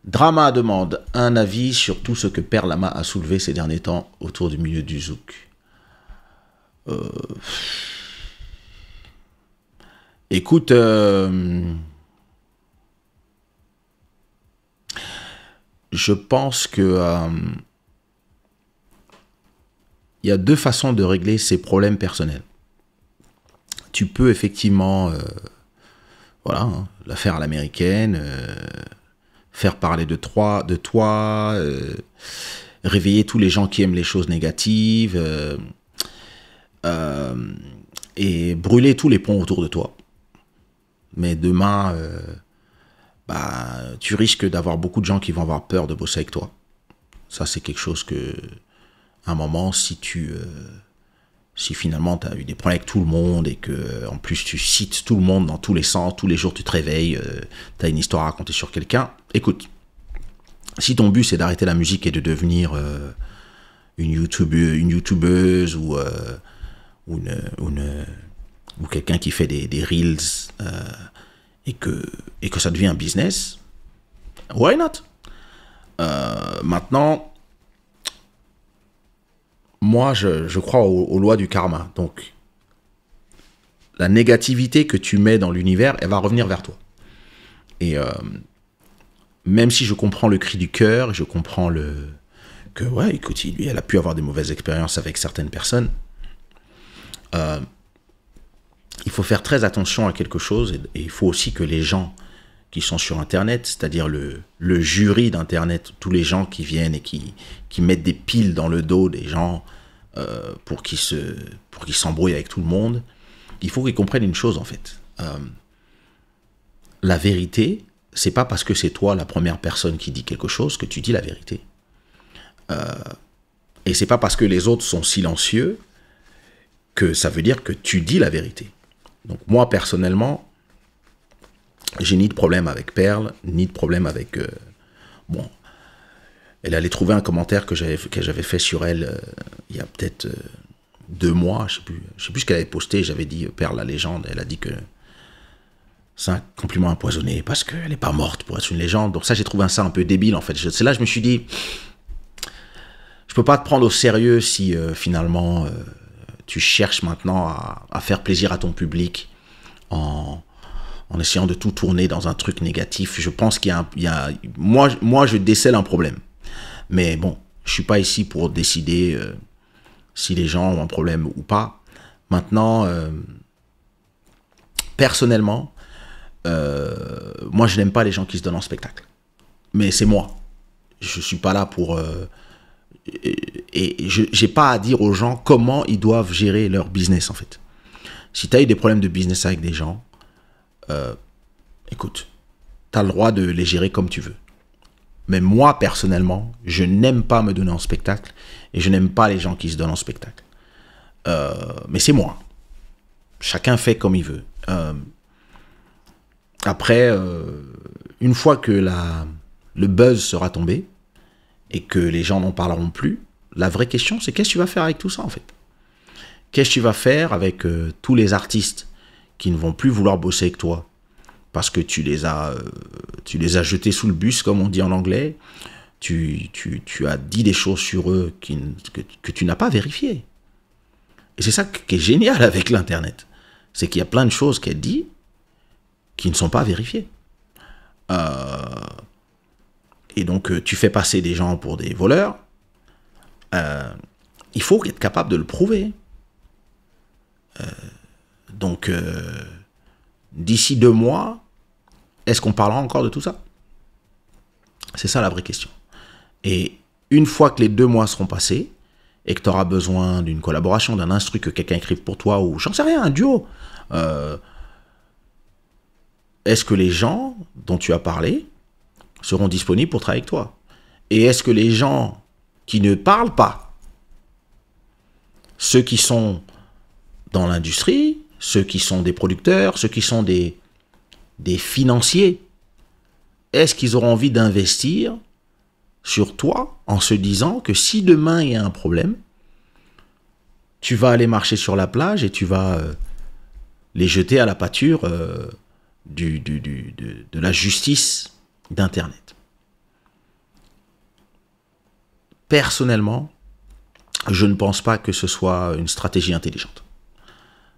Drama demande un avis sur tout ce que Père Lama a soulevé ces derniers temps autour du milieu du zouk. Euh, Écoute, je pense que il y a deux façons de régler ces problèmes personnels. Tu peux effectivement, voilà, hein, la faire à l'américaine, faire parler de toi, réveiller tous les gens qui aiment les choses négatives, et brûler tous les ponts autour de toi. Mais demain, tu risques d'avoir beaucoup de gens qui vont avoir peur de bosser avec toi. Ça, c'est quelque chose que, à un moment, si finalement tu as eu des problèmes avec tout le monde et que en plus tu cites tout le monde dans tous les sens, tous les jours tu te réveilles, tu as une histoire à raconter sur quelqu'un, écoute, si ton but c'est d'arrêter la musique et de devenir une youtubeuse ou quelqu'un qui fait des reels et que ça devient un business, why not? Maintenant, moi, je crois aux lois du karma. Donc, la négativité que tu mets dans l'univers, elle va revenir vers toi. Et même si je comprends le cri du cœur, je comprends que, ouais, écoute, lui, elle a pu avoir des mauvaises expériences avec certaines personnes. Il faut faire très attention à quelque chose et il faut aussi que les gens qui sont sur Internet, c'est-à-dire le jury d'Internet, tous les gens qui viennent et qui mettent des piles dans le dos des gens pour qu'ils s'embrouillent avec tout le monde, il faut qu'ils comprennent une chose en fait. La vérité, c'est pas parce que c'est toi la première personne qui dit quelque chose que tu dis la vérité. Et c'est pas parce que les autres sont silencieux que ça veut dire que tu dis la vérité. Donc moi personnellement, j'ai ni de problème avec Perle, ni de problème avec... bon, elle allait trouver un commentaire que j'avais fait sur elle il y a peut-être 2 mois, je sais plus ce qu'elle avait posté, j'avais dit Perle la légende, elle a dit que c'est un compliment empoisonné parce qu'elle n'est pas morte pour être une légende. Donc ça, j'ai trouvé ça un peu débile en fait. C'est là que je me suis dit, je peux pas te prendre au sérieux si finalement tu cherches maintenant à faire plaisir à ton public en essayant de tout tourner dans un truc négatif. Je pense qu'il y a moi, je décèle un problème. Mais bon, je suis pas ici pour décider si les gens ont un problème ou pas. Maintenant, personnellement, moi, je n'aime pas les gens qui se donnent en spectacle. Mais c'est moi. Je suis pas là pour... et j'ai pas à dire aux gens comment ils doivent gérer leur business, en fait. Si tu as eu des problèmes de business avec des gens, écoute, tu as le droit de les gérer comme tu veux. Mais moi, personnellement, je n'aime pas me donner en spectacle et je n'aime pas les gens qui se donnent en spectacle. Mais c'est moi. Chacun fait comme il veut. Après, une fois que le buzz sera tombé et que les gens n'en parleront plus, la vraie question, c'est qu'est-ce que tu vas faire avec tout ça, en fait? Qu'est-ce que tu vas faire avec tous les artistes qui ne vont plus vouloir bosser avec toi parce que tu les as jetés sous le bus, comme on dit en anglais. Tu as dit des choses sur eux que tu n'as pas vérifiées. Et c'est ça qui est génial avec l'Internet. C'est qu'il y a plein de choses qu'elle dit qui ne sont pas vérifiées. Et donc, tu fais passer des gens pour des voleurs. Il faut être capable de le prouver. Donc, d'ici 2 mois, est-ce qu'on parlera encore de tout ça? C'est ça la vraie question. Et une fois que les 2 mois seront passés, et que tu auras besoin d'une collaboration, d'un instru, que quelqu'un écrive pour toi, ou j'en sais rien, un duo, est-ce que les gens dont tu as parlé seront disponibles pour travailler avec toi? Et est-ce que les gens qui ne parlent pas, ceux qui sont dans l'industrie, ceux qui sont des producteurs, ceux qui sont des financiers, est-ce qu'ils auront envie d'investir sur toi en se disant que si demain il y a un problème, tu vas aller marcher sur la plage et tu vas les jeter à la pâture de la justice d'Internet? personnellement, je ne pense pas que ce soit une stratégie intelligente.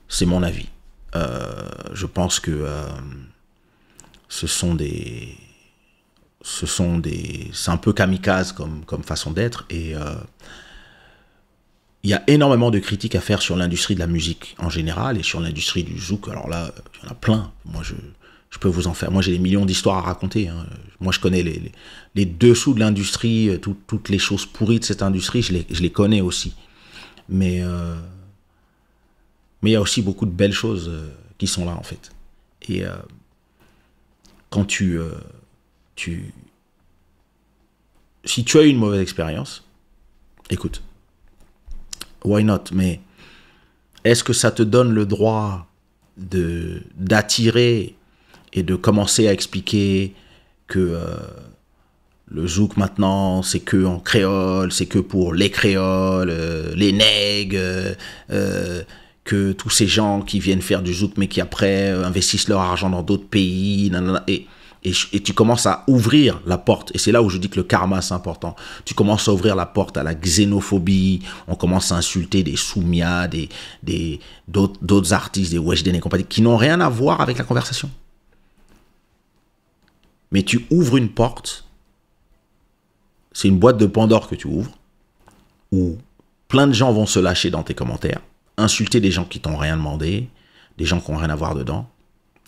C'est mon avis. Je pense que c'est un peu kamikaze comme façon d'être, et il y a énormément de critiques à faire sur l'industrie de la musique en général et sur l'industrie du zouk. Alors là, il y en a plein. Moi, je peux vous en faire. Moi, j'ai des millions d'histoires à raconter. Hein. Moi, je connais les dessous de l'industrie, toutes les choses pourries de cette industrie, je les connais aussi. Mais il y a aussi beaucoup de belles choses qui sont là, en fait. Et quand si tu as eu une mauvaise expérience, écoute, why not? Mais est-ce que ça te donne le droit d'attirer et de commencer à expliquer que le zouk maintenant, c'est que en créole, c'est que pour les créoles, les nègres, que tous ces gens qui viennent faire du zouk mais qui après investissent leur argent dans d'autres pays, nanana, et tu commences à ouvrir la porte. Et c'est là où je dis que le karma, c'est important. Tu commences à ouvrir la porte à la xénophobie. On commence à insulter des Soumia, d'autres artistes, des Weshden et compagnie, qui n'ont rien à voir avec la conversation. Mais tu ouvres une porte. C'est une boîte de Pandore que tu ouvres, où plein de gens vont se lâcher dans tes commentaires, insulter des gens qui t'ont rien demandé, des gens qui n'ont rien à voir dedans.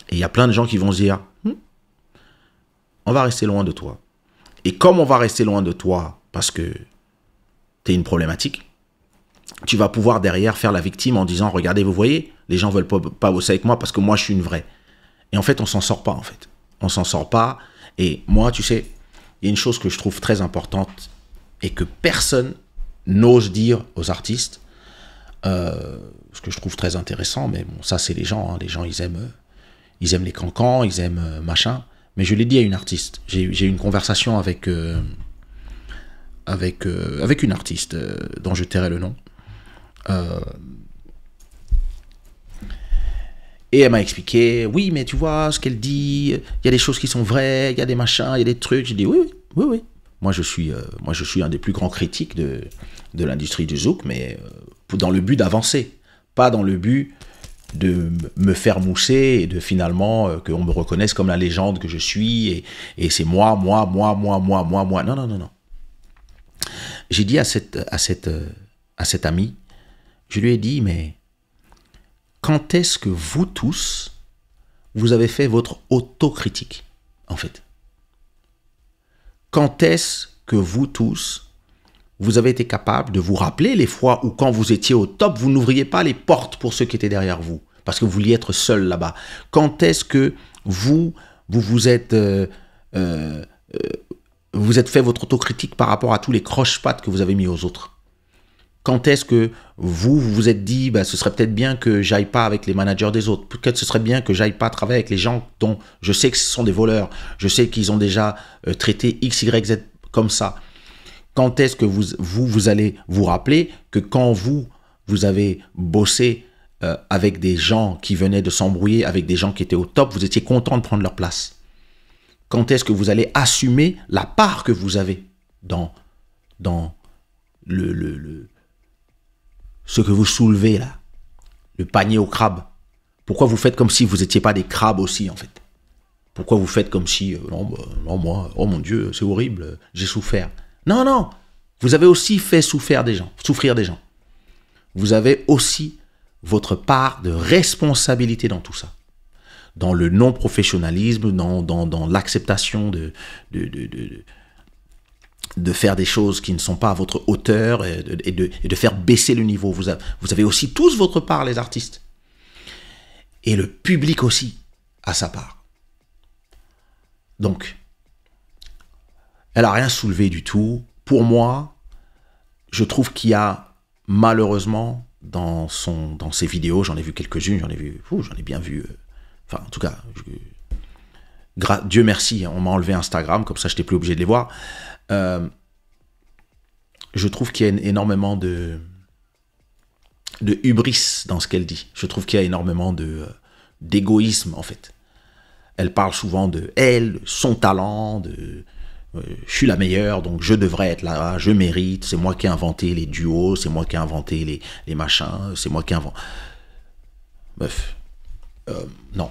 Et il y a plein de gens qui vont se dire... on va rester loin de toi. Et comme on va rester loin de toi parce que tu es une problématique, tu vas pouvoir derrière faire la victime en disant, regardez, vous voyez, les gens ne veulent pas bosser avec moi parce que moi, je suis une vraie. Et en fait, on s'en sort pas, en fait. On s'en sort pas. Et moi, tu sais, il y a une chose que je trouve très importante et que personne n'ose dire aux artistes, ce que je trouve très intéressant, mais bon, ça, c'est les gens. Hein. Les gens, ils aiment les cancans, ils aiment machin. Mais je l'ai dit à une artiste. J'ai eu une conversation avec une artiste dont je tairai le nom. Et elle m'a expliqué, oui, mais tu vois, ce qu'elle dit, il y a des choses qui sont vraies, il y a des machins, il y a des trucs. J'ai dit, oui. Moi, je suis un des plus grands critiques de l'industrie du zouk, mais dans le but d'avancer, pas dans le but de me faire mousser et de finalement qu'on me reconnaisse comme la légende que je suis et c'est moi. Non. J'ai dit à cette amie, je lui ai dit, mais quand est-ce que vous tous, vous avez fait votre autocritique, en fait? Quand est-ce que vous tous, vous avez été capable de vous rappeler les fois où quand vous étiez au top, vous n'ouvriez pas les portes pour ceux qui étaient derrière vous, parce que vous vouliez être seul là-bas. Quand est-ce que vous êtes fait votre autocritique par rapport à tous les croche-pattes que vous avez mis aux autres? Quand est-ce que vous vous êtes dit, bah, ce serait peut-être bien que j'aille pas avec les managers des autres, peut-être ce serait bien que j'aille pas travailler avec les gens dont je sais que ce sont des voleurs, je sais qu'ils ont déjà traité X, Y, Z comme ça. Quand est-ce que vous allez vous rappeler que quand vous avez bossé avec des gens qui venaient de s'embrouiller, avec des gens qui étaient au top, vous étiez content de prendre leur place? Quand est-ce que vous allez assumer la part que vous avez dans ce que vous soulevez là, le panier aux crabes? Pourquoi vous faites comme si vous n'étiez pas des crabes aussi, en fait? Pourquoi vous faites comme si, non, moi, oh mon Dieu, c'est horrible, j'ai souffert. Non, vous avez aussi fait souffrir des gens. Vous avez aussi votre part de responsabilité dans tout ça. Dans le non-professionnalisme, dans l'acceptation de faire des choses qui ne sont pas à votre hauteur et de faire baisser le niveau. Vous avez aussi tous votre part, les artistes. Et le public aussi a sa part. Donc, elle n'a rien soulevé du tout. Pour moi, je trouve qu'il y a malheureusement dans ses vidéos, j'en ai vu quelques-unes, j'en ai bien vu. Enfin, en tout cas, Dieu merci, on m'a enlevé Instagram, comme ça je n'étais plus obligé de les voir. Je trouve qu'il y a énormément de hubris dans ce qu'elle dit. Je trouve qu'il y a énormément d'égoïsme, en fait. Elle parle souvent de elle, son talent, je suis la meilleure, donc je devrais être là, je mérite, c'est moi qui ai inventé les duos, c'est moi qui ai inventé les machins, c'est moi qui ai inventé... Bref, non.